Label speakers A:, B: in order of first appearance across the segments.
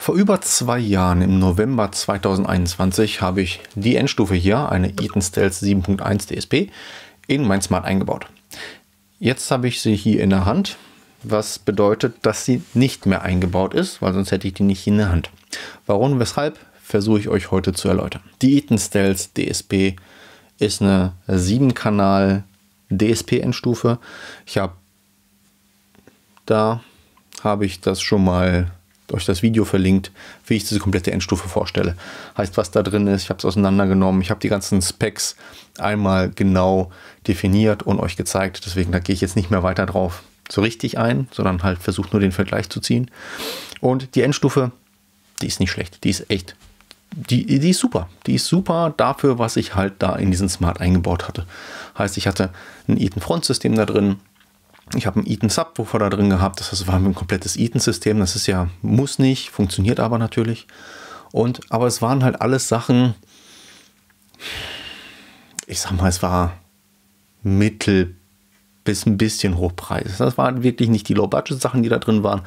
A: Vor über 2 Jahren, im November 2021, habe ich die Endstufe hier, eine Eaton Stealth 7.1 DSP, in mein Smart eingebaut. Jetzt habe ich sie hier in der Hand, was bedeutet, dass sie nicht mehr eingebaut ist, weil sonst hätte ich die nicht in der Hand. Warum und weshalb, versuche ich euch heute zu erläutern. Die Eaton Stealth DSP ist eine 7-Kanal DSP-Endstufe. Da habe ich das schon mal durch das Video verlinkt, wie ich diese komplette Endstufe vorstelle. Heißt, was da drin ist, ich habe es auseinandergenommen, ich habe die ganzen Specs einmal genau definiert und euch gezeigt. Deswegen, da gehe ich jetzt nicht mehr weiter drauf so richtig ein, sondern halt versuche nur den Vergleich zu ziehen. Und die Endstufe, die ist nicht schlecht, die ist echt, die ist super. Die ist super dafür, was ich halt da in diesen Smart eingebaut hatte. Heißt, ich hatte ein Eaton Frontsystem da drin. Ich habe einen Eaton Subwoofer da drin gehabt, das war ein komplettes Eaton-System, das ist ja, muss nicht, funktioniert aber natürlich. Aber es waren halt alles Sachen, ich sag mal, es war mittel bis ein bisschen hochpreisig. Das waren wirklich nicht die Low-Budget-Sachen, die da drin waren,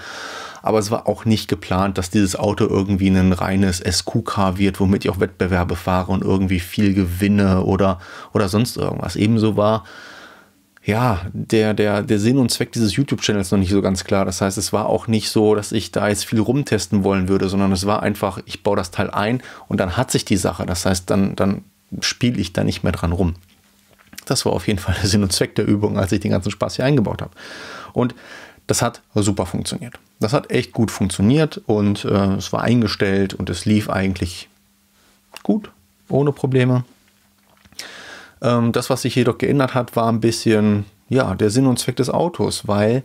A: aber es war auch nicht geplant, dass dieses Auto irgendwie ein reines SQ-Car wird, womit ich auch Wettbewerbe fahre und irgendwie viel gewinne oder sonst irgendwas. Ebenso war ja, der Sinn und Zweck dieses YouTube-Channels noch nicht so ganz klar. Das heißt, es war auch nicht so, dass ich da jetzt viel rumtesten wollen würde, sondern es war einfach, ich baue das Teil ein und dann hat sich die Sache. Das heißt, dann spiele ich da nicht mehr dran rum. Das war auf jeden Fall der Sinn und Zweck der Übung, als ich den ganzen Spaß hier eingebaut habe. Und das hat super funktioniert. Das hat echt gut funktioniert und es war eingestellt und es lief eigentlich gut, ohne Probleme. Das, was sich jedoch geändert hat, war ein bisschen, ja, der Sinn und Zweck des Autos, weil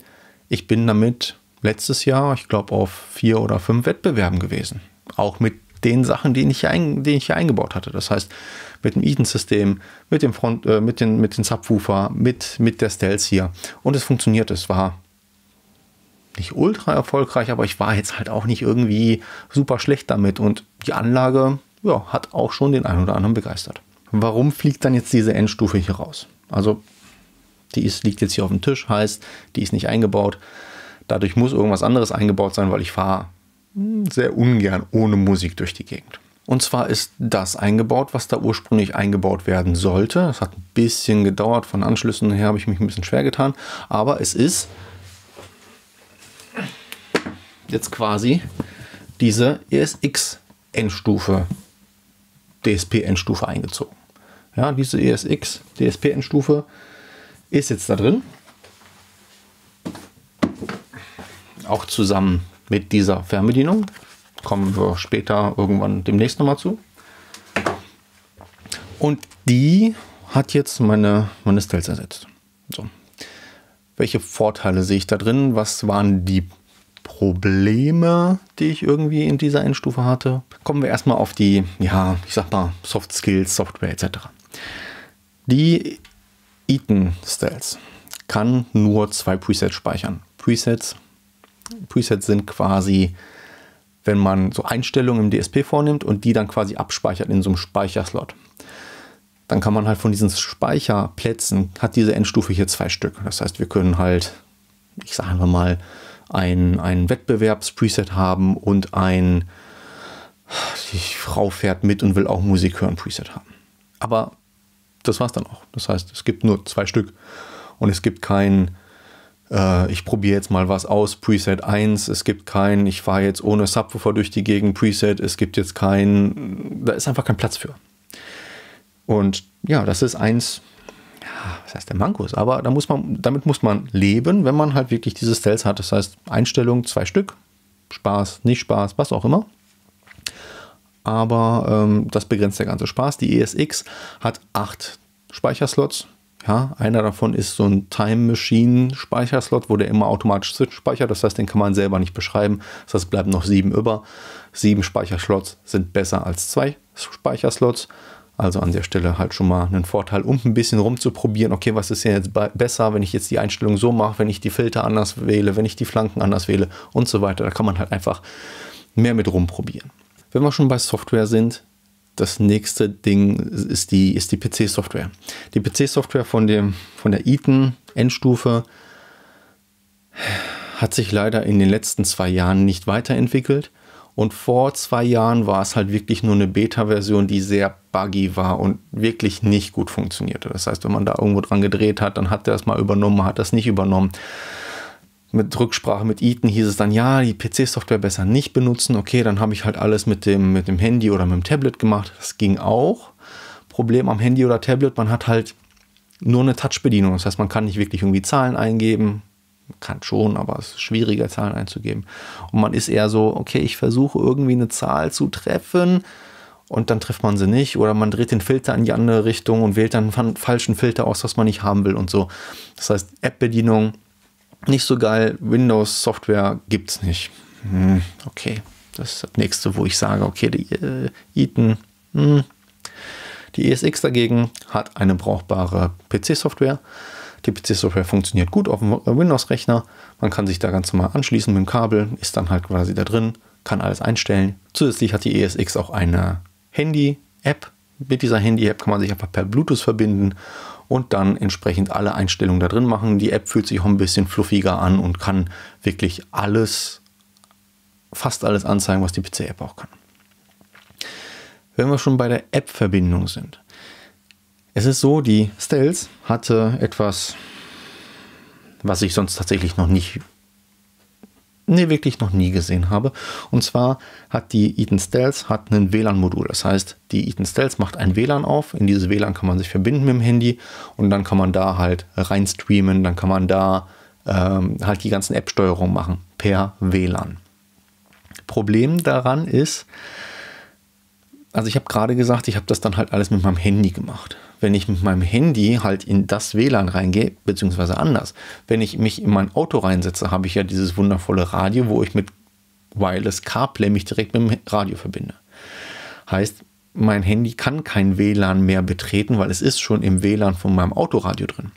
A: ich bin damit letztes Jahr, ich glaube, auf 4 oder 5 Wettbewerben gewesen. Auch mit den Sachen, die ich hier eingebaut hatte. Das heißt, mit dem Eaton-System, mit dem mit den Subwoofer, mit der Stealth hier. Und es funktioniert. Es war nicht ultra erfolgreich, aber ich war jetzt halt auch nicht irgendwie super schlecht damit. Und die Anlage, ja, hat auch schon den einen oder anderen begeistert. Warum fliegt dann jetzt diese Endstufe hier raus? Also die liegt jetzt hier auf dem Tisch, heißt, die ist nicht eingebaut. Dadurch muss irgendwas anderes eingebaut sein, weil ich fahre sehr ungern ohne Musik durch die Gegend. Und zwar ist das eingebaut, was da ursprünglich eingebaut werden sollte. Das hat ein bisschen gedauert, von Anschlüssen her habe ich mich ein bisschen schwer getan. Aber es ist jetzt quasi diese ESX-Endstufe, DSP-Endstufe eingezogen. Ja, diese ESX DSP-Endstufe ist jetzt da drin. Auch zusammen mit dieser Fernbedienung. Kommen wir später irgendwann demnächst nochmal zu. Und die hat jetzt meine Stealth ersetzt. So. Welche Vorteile sehe ich da drin? Was waren die Probleme, die ich irgendwie in dieser Endstufe hatte? Kommen wir erstmal auf die, ja, ich sag mal, Soft Skills, Software etc. Die Eaton Stealth kann nur 2 Presets speichern. Presets sind quasi, wenn man so Einstellungen im DSP vornimmt und die dann quasi abspeichert in so einem Speicherslot. Dann kann man halt von diesen Speicherplätzen, hat diese Endstufe hier 2 Stück. Das heißt, wir können halt, ich sage mal, ein Wettbewerbspreset haben und die Frau fährt mit und will auch Musik hören Preset haben. Aber das war es dann auch. Das heißt, es gibt nur 2 Stück und es gibt kein ich probiere jetzt mal was aus, Preset 1, es gibt kein, ich fahre jetzt ohne Subwoofer durch die Gegend, Preset, es gibt jetzt da ist einfach kein Platz für. Und ja, das ist eins, ja, was heißt der Mankos, aber damit muss man leben, wenn man halt wirklich diese Stealth hat. Das heißt, Einstellung 2 Stück, Spaß, nicht Spaß, was auch immer. Aber das begrenzt der ganze Spaß. Die ESX hat 8 Speicherslots. Ja, einer davon ist so ein Time Machine Speicherslot, wo der immer automatisch speichert. Das heißt, den kann man selber nicht beschreiben. Das heißt, es bleiben noch 7 über. 7 Speicherslots sind besser als 2 Speicherslots. Also an der Stelle halt schon mal einen Vorteil, um ein bisschen rumzuprobieren. Okay, was ist denn jetzt besser, wenn ich jetzt die Einstellung so mache, wenn ich die Filter anders wähle, wenn ich die Flanken anders wähle und so weiter. Da kann man halt einfach mehr mit rumprobieren. Wenn wir schon bei Software sind, das nächste Ding ist die PC-Software. Die PC-Software von der Eaton Endstufe hat sich leider in den letzten 2 Jahren nicht weiterentwickelt Und vor 2 Jahren war es halt wirklich nur eine Beta-Version, die sehr buggy war und wirklich nicht gut funktionierte. Das heißt, wenn man da irgendwo dran gedreht hat, dann hat der es mal übernommen, hat das nicht übernommen. Mit Rücksprache mit Eaton hieß es dann, ja, die PC-Software besser nicht benutzen. Okay, dann habe ich halt alles mit dem Handy oder mit dem Tablet gemacht. Das ging auch. Problem am Handy oder Tablet, man hat halt nur eine Touch-Bedienung. Das heißt, man kann nicht wirklich irgendwie Zahlen eingeben. Man kann schon, aber es ist schwieriger, Zahlen einzugeben. Und man ist eher so, okay, ich versuche irgendwie eine Zahl zu treffen und dann trifft man sie nicht. Oder man dreht den Filter in die andere Richtung und wählt dann einen falschen Filter aus, was man nicht haben will und so. Das heißt, App-Bedienung nicht so geil, Windows-Software gibt es nicht. Okay, das ist das nächste, wo ich sage, okay, die Eaton, die ESX dagegen hat eine brauchbare PC-Software. Die PC-Software funktioniert gut auf dem Windows-Rechner. Man kann sich da ganz normal anschließen mit dem Kabel, ist dann halt quasi da drin, kann alles einstellen. Zusätzlich hat die ESX auch eine Handy-App. Mit dieser Handy-App kann man sich einfach per Bluetooth verbinden und dann entsprechend alle Einstellungen da drin machen. Die App fühlt sich auch ein bisschen fluffiger an und kann wirklich alles, fast alles anzeigen, was die PC-App auch kann. Wenn wir schon bei der App-Verbindung sind. Es ist so, die Stealth hatte etwas, was ich sonst tatsächlich wirklich noch nie gesehen habe. Und zwar hat die Eaton Stealth ein WLAN-Modul. Das heißt, die Eaton Stealth macht ein WLAN auf. In dieses WLAN kann man sich verbinden mit dem Handy und dann kann man da halt rein streamen. Dann kann man da halt die ganzen App-Steuerungen machen per WLAN. Problem daran ist, also ich habe gerade gesagt, ich habe das dann halt alles mit meinem Handy gemacht. Wenn ich mit meinem Handy halt in das WLAN reingehe, beziehungsweise anders, wenn ich mich in mein Auto reinsetze, habe ich ja dieses wundervolle Radio, wo ich mit Wireless CarPlay mich direkt mit dem Radio verbinde. Heißt, mein Handy kann kein WLAN mehr betreten, weil es ist schon im WLAN von meinem Autoradio drin.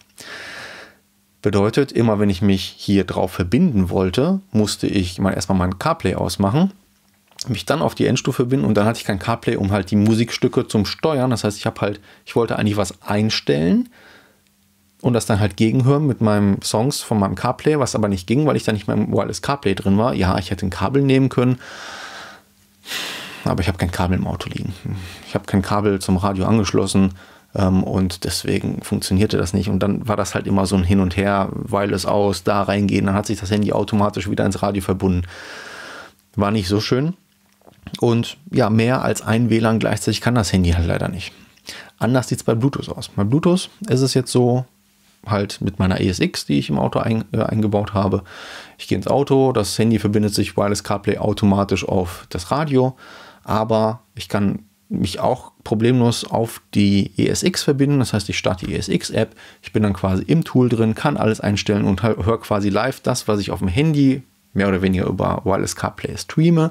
A: Bedeutet, immer wenn ich mich hier drauf verbinden wollte, musste ich erstmal meinen CarPlay ausmachen, mich dann auf die Endstufe bin und dann hatte ich kein CarPlay, um halt die Musikstücke zum Steuern. Das heißt, ich wollte eigentlich was einstellen und das dann halt gegenhören mit meinen Songs von meinem CarPlay, was aber nicht ging, weil ich da nicht mehr im Wireless CarPlay drin war. Ja, ich hätte ein Kabel nehmen können, aber ich habe kein Kabel im Auto liegen. Ich habe kein Kabel zum Radio angeschlossen und deswegen funktionierte das nicht. Und dann war das halt immer so ein Hin und Her, Wireless aus, da reingehen, dann hat sich das Handy automatisch wieder ins Radio verbunden. War nicht so schön. Und ja, mehr als ein WLAN gleichzeitig kann das Handy halt leider nicht. Anders sieht es bei Bluetooth aus. Bei Bluetooth ist es jetzt so, halt mit meiner ESX, die ich im Auto eingebaut habe. Ich gehe ins Auto, das Handy verbindet sich Wireless CarPlay automatisch auf das Radio, aber ich kann mich auch problemlos auf die ESX verbinden. Das heißt, ich starte die ESX-App, ich bin dann quasi im Tool drin, kann alles einstellen und höre quasi live das, was ich auf dem Handy mehr oder weniger über Wireless CarPlay streame.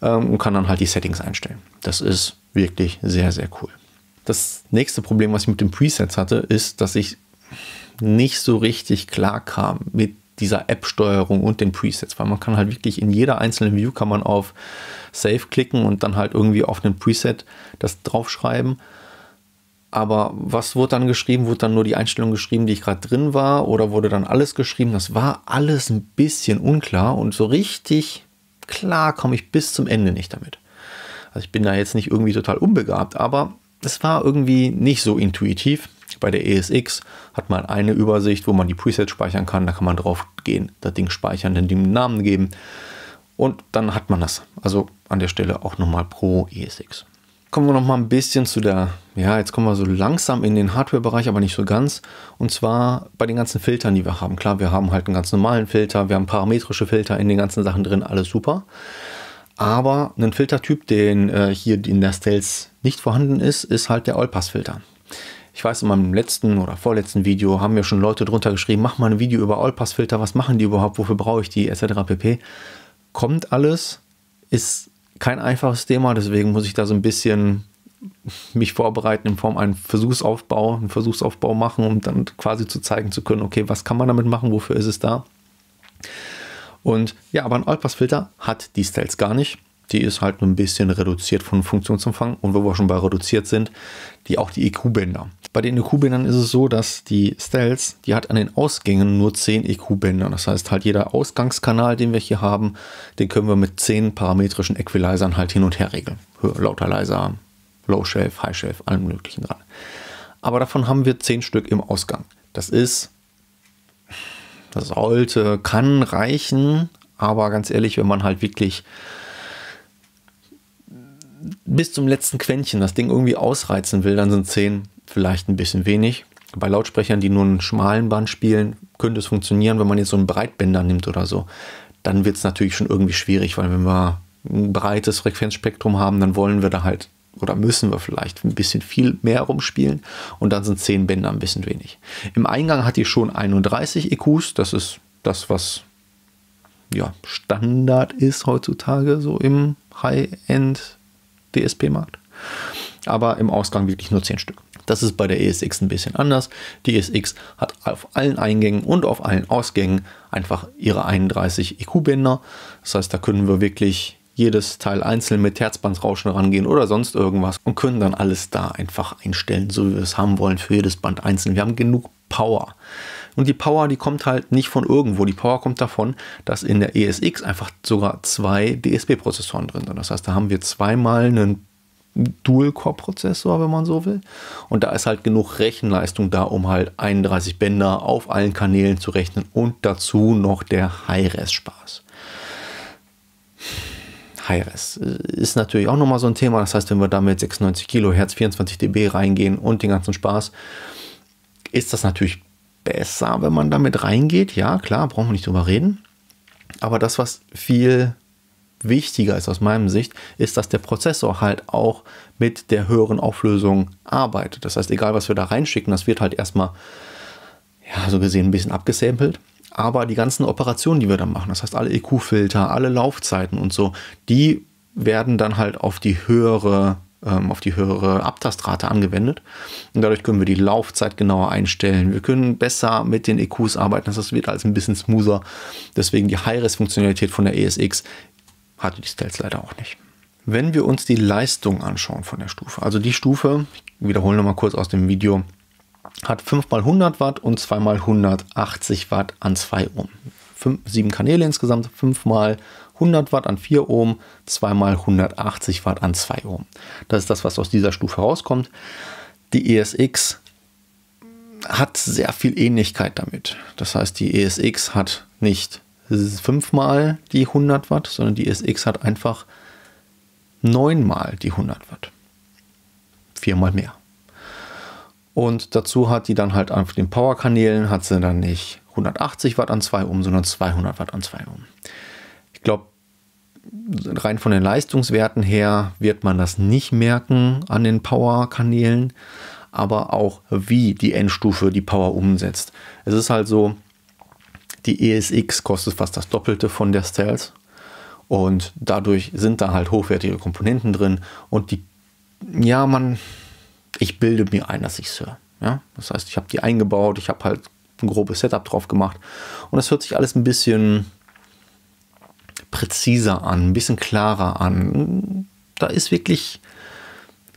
A: Und kann dann halt die Settings einstellen. Das ist wirklich sehr, sehr cool. Das nächste Problem, was ich mit den Presets hatte, ist, dass ich nicht so richtig klar kam mit dieser App-Steuerung und den Presets, weil man kann halt wirklich in jeder einzelnen View kann man auf Save klicken und dann halt irgendwie auf einen Preset das draufschreiben. Aber was wurde dann geschrieben? Wurde dann nur die Einstellung geschrieben, die ich gerade drin war, oder wurde dann alles geschrieben? Das war alles ein bisschen unklar und so richtig klar komme ich bis zum Ende nicht damit. Also ich bin da jetzt nicht irgendwie total unbegabt, aber es war irgendwie nicht so intuitiv. Bei der ESX hat man eine Übersicht, wo man die Presets speichern kann. Da kann man drauf gehen, das Ding speichern, dann den Namen geben und dann hat man das. Also an der Stelle auch nochmal pro ESX. Kommen wir noch mal ein bisschen zu jetzt kommen wir so langsam in den Hardware-Bereich, aber nicht so ganz. Und zwar bei den ganzen Filtern, die wir haben. Klar, wir haben halt einen ganz normalen Filter, wir haben parametrische Filter in den ganzen Sachen drin, alles super. Aber ein Filtertyp, den hier in der Stealth nicht vorhanden ist, ist halt der All-Pass-Filter. Ich weiß, in meinem letzten oder vorletzten Video haben mir schon Leute drunter geschrieben, mach mal ein Video über All-Pass-Filter, was machen die überhaupt, wofür brauche ich die, etc. pp. Kommt alles, ist kein einfaches Thema, deswegen muss ich da so ein bisschen mich vorbereiten in Form einen Versuchsaufbau machen, um dann quasi zu zeigen zu können, okay, was kann man damit machen, wofür ist es da? Und ja, aber ein All-Pass-Filter hat die Stealth gar nicht. Die ist halt nur ein bisschen reduziert von Funktionsumfang. Und wo wir schon bei reduziert sind, auch die EQ-Bänder. Bei den EQ-Bändern ist es so, dass die Stealth, die hat an den Ausgängen nur 10 EQ-Bänder. Das heißt halt jeder Ausgangskanal, den wir hier haben, den können wir mit 10 parametrischen Equalizern halt hin und her regeln. Höher, lauter, leiser, Low Shelf, High Shelf, allen möglichen dran. Aber davon haben wir 10 Stück im Ausgang. Das kann reichen, aber ganz ehrlich, wenn man halt wirklich bis zum letzten Quäntchen das Ding irgendwie ausreizen will, dann sind 10 vielleicht ein bisschen wenig. Bei Lautsprechern, die nur einen schmalen Band spielen, könnte es funktionieren. Wenn man jetzt so einen Breitbänder nimmt oder so, dann wird es natürlich schon irgendwie schwierig, weil wenn wir ein breites Frequenzspektrum haben, dann wollen wir da halt oder müssen wir vielleicht ein bisschen viel mehr rumspielen und dann sind 10 Bänder ein bisschen wenig. Im Eingang hat die schon 31 EQs, das ist das, was ja Standard ist heutzutage so im High-End DSP-Markt. Aber im Ausgang wirklich nur 10 Stück. Das ist bei der ESX ein bisschen anders. Die ESX hat auf allen Eingängen und auf allen Ausgängen einfach ihre 31 EQ-Bänder. Das heißt, da können wir wirklich jedes Teil einzeln mit Herzbandrauschen rangehen oder sonst irgendwas und können dann alles da einfach einstellen, so wie wir es haben wollen, für jedes Band einzeln. Wir haben genug Power. Und die Power, die kommt halt nicht von irgendwo. Die Power kommt davon, dass in der ESX einfach sogar 2 DSP-Prozessoren drin sind. Das heißt, da haben wir zweimal einen Dual-Core-Prozessor, wenn man so will. Und da ist halt genug Rechenleistung da, um halt 31 Bänder auf allen Kanälen zu rechnen und dazu noch der Hi-Res-Spaß. Hi-Res ist natürlich auch nochmal so ein Thema. Das heißt, wenn wir da mit 96 Kilohertz, 24 dB reingehen und den ganzen Spaß, ist das natürlich besser, wenn man damit reingeht. Ja, klar, brauchen wir nicht drüber reden. Aber das, was viel wichtiger ist aus meiner Sicht, ist, dass der Prozessor halt auch mit der höheren Auflösung arbeitet. Das heißt, egal was wir da reinschicken, das wird halt erstmal, ja, so gesehen ein bisschen abgesampelt. Aber die ganzen Operationen, die wir dann machen, das heißt alle EQ-Filter, alle Laufzeiten und so, die werden dann halt auf die höhere Abtastrate angewendet. Und dadurch können wir die Laufzeit genauer einstellen. Wir können besser mit den EQs arbeiten. Das wird alles ein bisschen smoother. Deswegen die Hi-Res-Funktionalität von der ESX hatte die Stealth leider auch nicht. Wenn wir uns die Leistung anschauen von der Stufe, also die Stufe, ich wiederhole nochmal kurz aus dem Video, hat 5x100 Watt und 2x180 Watt an 2 Ohm. 7 Kanäle insgesamt, 5x100 Watt an 4 Ohm, 2x180 Watt an 2 Ohm. Das ist das, was aus dieser Stufe rauskommt. Die ESX hat sehr viel Ähnlichkeit damit. Das heißt, die ESX hat nicht 5-mal die 100 Watt, sondern die ESX hat einfach 9-mal die 100 Watt. 4-mal mehr. Und dazu hat die dann halt auf den Powerkanälen hat sie dann nicht 180 Watt an 2 Ohm, sondern 200 Watt an 2 Ohm. Ich glaube, rein von den Leistungswerten her wird man das nicht merken an den Powerkanälen, aber auch wie die Endstufe die Power umsetzt. Es ist halt so, die ESX kostet fast das Doppelte von der Stealth und dadurch sind da halt hochwertige Komponenten drin und ich bilde mir ein, dass ich es höre. Ja? Das heißt, ich habe die eingebaut, ich habe halt ein grobes Setup drauf gemacht und es hört sich alles ein bisschen präziser an, ein bisschen klarer an. Da ist wirklich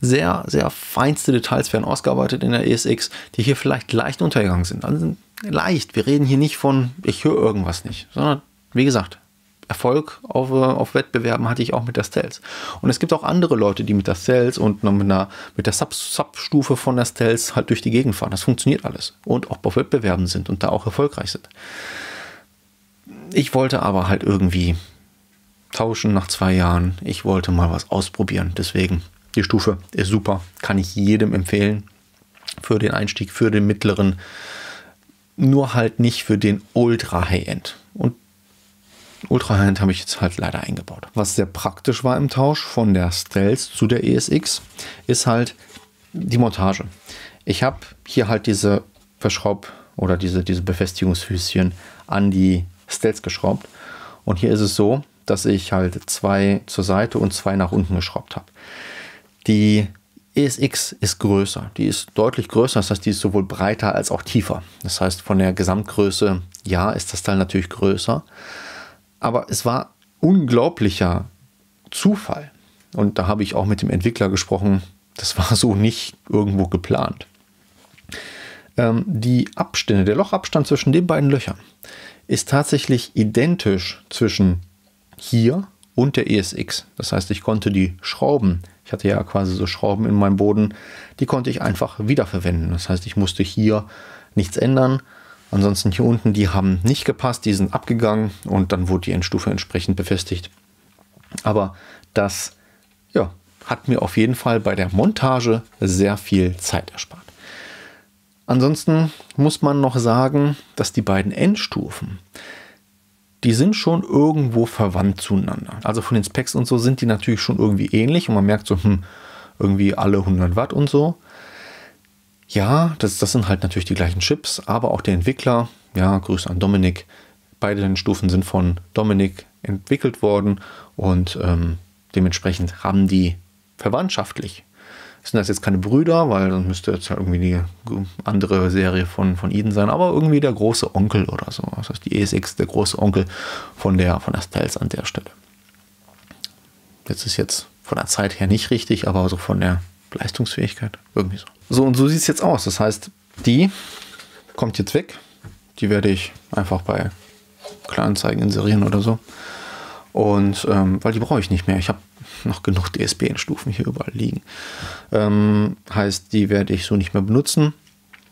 A: sehr, sehr feinste Details werden ausgearbeitet in der ESX, die hier vielleicht leicht untergegangen sind. Also leicht, wir reden hier nicht von, ich höre irgendwas nicht, sondern wie gesagt, Erfolg auf Wettbewerben hatte ich auch mit der Stealth. Und es gibt auch andere Leute, die mit der Stealth und mit der Sub-Stufe von der Stealth halt durch die Gegend fahren. Das funktioniert alles. Und auch auf Wettbewerben sind und da auch erfolgreich sind. Ich wollte aber halt irgendwie tauschen nach 2 Jahren. Ich wollte mal was ausprobieren. Deswegen, die Stufe ist super. Kann ich jedem empfehlen. Für den Einstieg, für den mittleren. Nur halt nicht für den Ultra-High-End. Und Ultra-High-End habe ich jetzt halt leider eingebaut. Was sehr praktisch war im Tausch von der Stealth zu der ESX, ist halt die Montage. Ich habe hier halt diese diese Befestigungsfüßchen an die Stealth geschraubt. Und hier ist es so, dass ich halt 2 zur Seite und 2 nach unten geschraubt habe. Die ESX ist größer. Die ist deutlich größer. Das heißt, die ist sowohl breiter als auch tiefer. Das heißt, von der Gesamtgröße, ja, ist das Teil natürlich größer. Aber es war unglaublicher Zufall. Und da habe ich auch mit dem Entwickler gesprochen. Das war so nicht irgendwo geplant. Die Abstände, der Lochabstand zwischen den beiden Löchern ist tatsächlich identisch zwischen hier und der ESX. Das heißt, ich konnte die Schrauben, ich hatte ja quasi so Schrauben in meinem Boden, die konnte ich einfach wiederverwenden. Das heißt, ich musste hier nichts ändern. Ansonsten hier unten, die haben nicht gepasst, die sind abgegangen und dann wurde die Endstufe entsprechend befestigt. Aber das hat mir auf jeden Fall bei der Montage sehr viel Zeit erspart. Ansonsten muss man noch sagen, dass die beiden Endstufen, die sind schon irgendwo verwandt zueinander. Also von den Specs und so sind die natürlich schon irgendwie ähnlich und man merkt so, irgendwie alle 100 Watt und so. Ja, das sind halt natürlich die gleichen Chips, aber auch der Entwickler, ja, Grüße an Dominik, beide Stufen sind von Dominik entwickelt worden und dementsprechend haben die verwandtschaftlich. Sind das jetzt keine Brüder, weil dann müsste jetzt halt irgendwie die andere Serie von Eden sein, aber irgendwie der große Onkel oder so. Das heißt, die ESX, der große Onkel von der Stealth an der Stelle. Das ist jetzt von der Zeit her nicht richtig, aber so von der Leistungsfähigkeit irgendwie so. So, und so sieht es jetzt aus. Das heißt, die kommt jetzt weg. Die werde ich einfach bei Kleinanzeigen inserieren oder so. Und weil die brauche ich nicht mehr. Ich habe noch genug DSP-Endstufen hier überall liegen. Heißt, die werde ich so nicht mehr benutzen.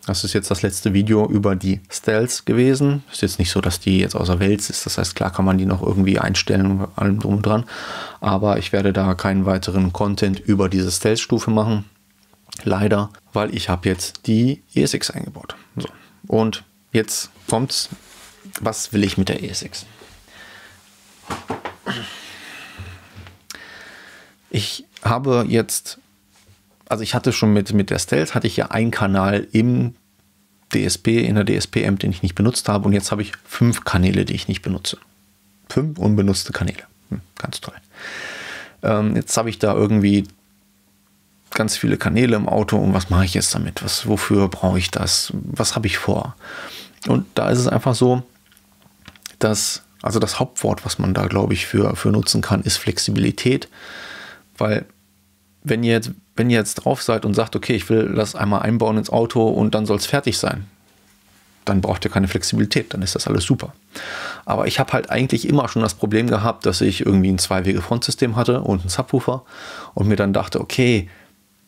A: Das ist jetzt das letzte Video über die Stealth gewesen. Ist jetzt nicht so, dass die jetzt außer Welt ist. Das heißt, klar kann man die noch irgendwie einstellen und allem drum und dran. Aber ich werde da keinen weiteren Content über diese Stealth-Stufe machen. Leider, weil ich habe jetzt die ESX eingebaut. So. Und jetzt kommt's. Was will ich mit der ESX? Ich habe jetzt, also ich hatte schon mit der Stealth, hatte ich ja einen Kanal in der DSP-Amp, den ich nicht benutzt habe. Und jetzt habe ich 5 Kanäle, die ich nicht benutze. 5 unbenutzte Kanäle. Ganz toll. Jetzt habe ich da irgendwie ganz viele Kanäle im Auto. Und was mache ich jetzt damit? Wofür brauche ich das? Was habe ich vor? Und da ist es einfach so, dass, also das Hauptwort, was man da, glaube ich, für nutzen kann, ist Flexibilität. Weil wenn ihr jetzt drauf seid und sagt, okay, ich will das einmal einbauen ins Auto und dann soll es fertig sein, dann braucht ihr keine Flexibilität, dann ist das alles super. Aber ich habe halt eigentlich immer schon das Problem gehabt, dass ich irgendwie ein 2-Wege-Frontsystem hatte und einen Subwoofer und mir dann dachte, okay,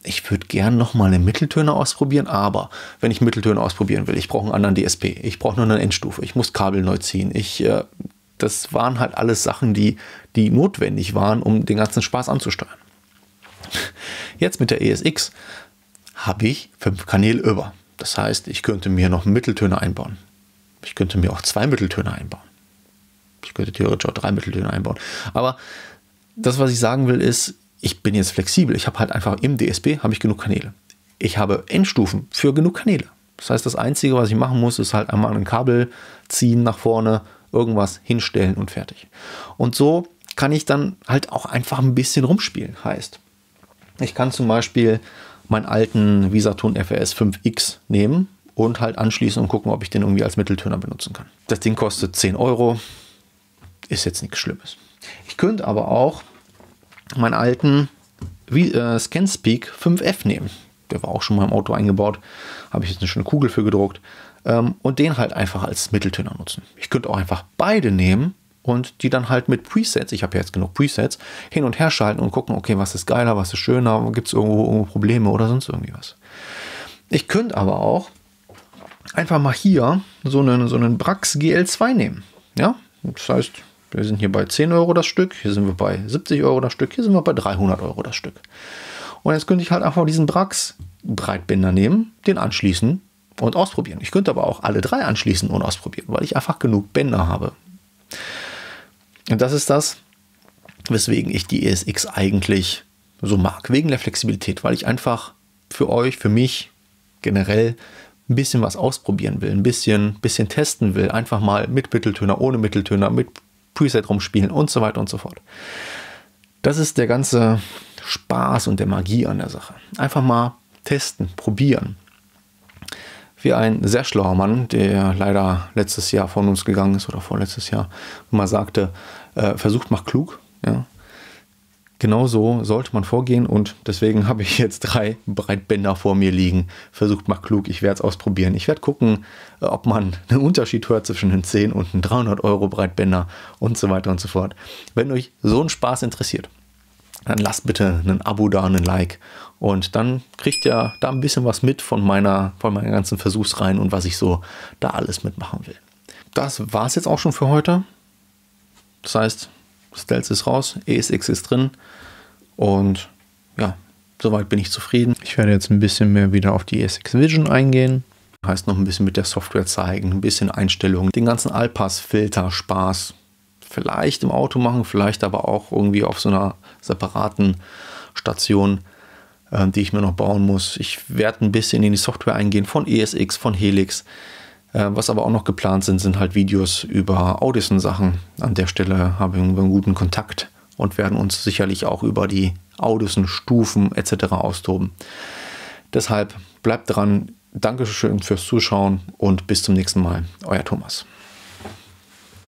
A: ich würde gern nochmal eine Mitteltöne ausprobieren, aber wenn ich Mitteltöne ausprobieren will, ich brauche einen anderen DSP, ich brauche nur eine Endstufe, ich muss Kabel neu ziehen, das waren halt alles Sachen, die notwendig waren, um den ganzen Spaß anzusteuern. Jetzt mit der ESX habe ich 5 Kanäle über. Das heißt, ich könnte mir noch Mitteltöne einbauen. Ich könnte mir auch 2 Mitteltöne einbauen. Ich könnte theoretisch auch 3 Mitteltöne einbauen. Aber das, was ich sagen will, ist, ich bin jetzt flexibel. Ich habe halt einfach im DSP habe ich genug Kanäle. Ich habe Endstufen für genug Kanäle. Das heißt, das Einzige, was ich machen muss, ist halt einmal ein Kabel ziehen nach vorne, irgendwas hinstellen und fertig. Und so kann ich dann halt auch einfach ein bisschen rumspielen. Heißt, ich kann zum Beispiel meinen alten Visaton FRS 5X nehmen und halt anschließen und gucken, ob ich den irgendwie als Mitteltöner benutzen kann. Das Ding kostet 10 Euro, ist jetzt nichts Schlimmes. Ich könnte aber auch meinen alten Scanspeak 5F nehmen. Der war auch schon mal im Auto eingebaut. Habe ich jetzt eine schöne Kugel für gedruckt. Und den halt einfach als Mitteltöner nutzen. Ich könnte auch einfach beide nehmen und die dann halt mit Presets, ich habe ja jetzt genug Presets, hin und her schalten und gucken, okay, was ist geiler, was ist schöner, gibt es irgendwo Probleme oder sonst irgendwie was. Ich könnte aber auch einfach mal hier so einen Brax GL2 nehmen. Ja, das heißt, wir sind hier bei 10 Euro das Stück, hier sind wir bei 70 Euro das Stück, hier sind wir bei 300 Euro das Stück. Und jetzt könnte ich halt einfach diesen Brax Breitbinder nehmen, den anschließen und ausprobieren. Ich könnte aber auch alle 3 anschließen und ausprobieren, weil ich einfach genug Bänder habe. Und das ist das, weswegen ich die ESX eigentlich so mag. Wegen der Flexibilität, weil ich einfach für euch, für mich generell ein bisschen was ausprobieren will, ein bisschen testen will. Einfach mal mit Mitteltöner, ohne Mitteltöner, mit Preset rumspielen und so weiter und so fort. Das ist der ganze Spaß und der Magie an der Sache. Einfach mal testen, probieren. Wie ein sehr schlauer Mann, der leider letztes Jahr von uns gegangen ist oder vorletztes Jahr, mal sagte, versucht, macht klug. Ja. Genau so sollte man vorgehen und deswegen habe ich jetzt 3 Breitbänder vor mir liegen. Versucht mal klug, ich werde es ausprobieren. Ich werde gucken, ob man einen Unterschied hört zwischen einem 10 und einem 300 € Breitbänder und so weiter und so fort. Wenn euch so ein Spaß interessiert, dann lasst bitte ein Abo da, einen Like und dann kriegt ihr da ein bisschen was mit von meinen ganzen Versuchsreihen und was ich so da alles mitmachen will. Das war es jetzt auch schon für heute. Das heißt, Stealth ist raus, ESX ist drin und ja, soweit bin ich zufrieden. Ich werde jetzt ein bisschen mehr wieder auf die ESX Vision eingehen. Heißt noch ein bisschen mit der Software zeigen, ein bisschen Einstellungen, den ganzen Allpass-Filter, Spaß. Vielleicht im Auto machen, vielleicht aber auch irgendwie auf so einer separaten Station, die ich mir noch bauen muss. Ich werde ein bisschen in die Software eingehen von ESX, von Helix. Was aber auch noch geplant sind halt Videos über Audison-Sachen. An der Stelle haben wir einen guten Kontakt und werden uns sicherlich auch über die Audison-Stufen etc. austoben. Deshalb bleibt dran. Dankeschön fürs Zuschauen und bis zum nächsten Mal. Euer Thomas.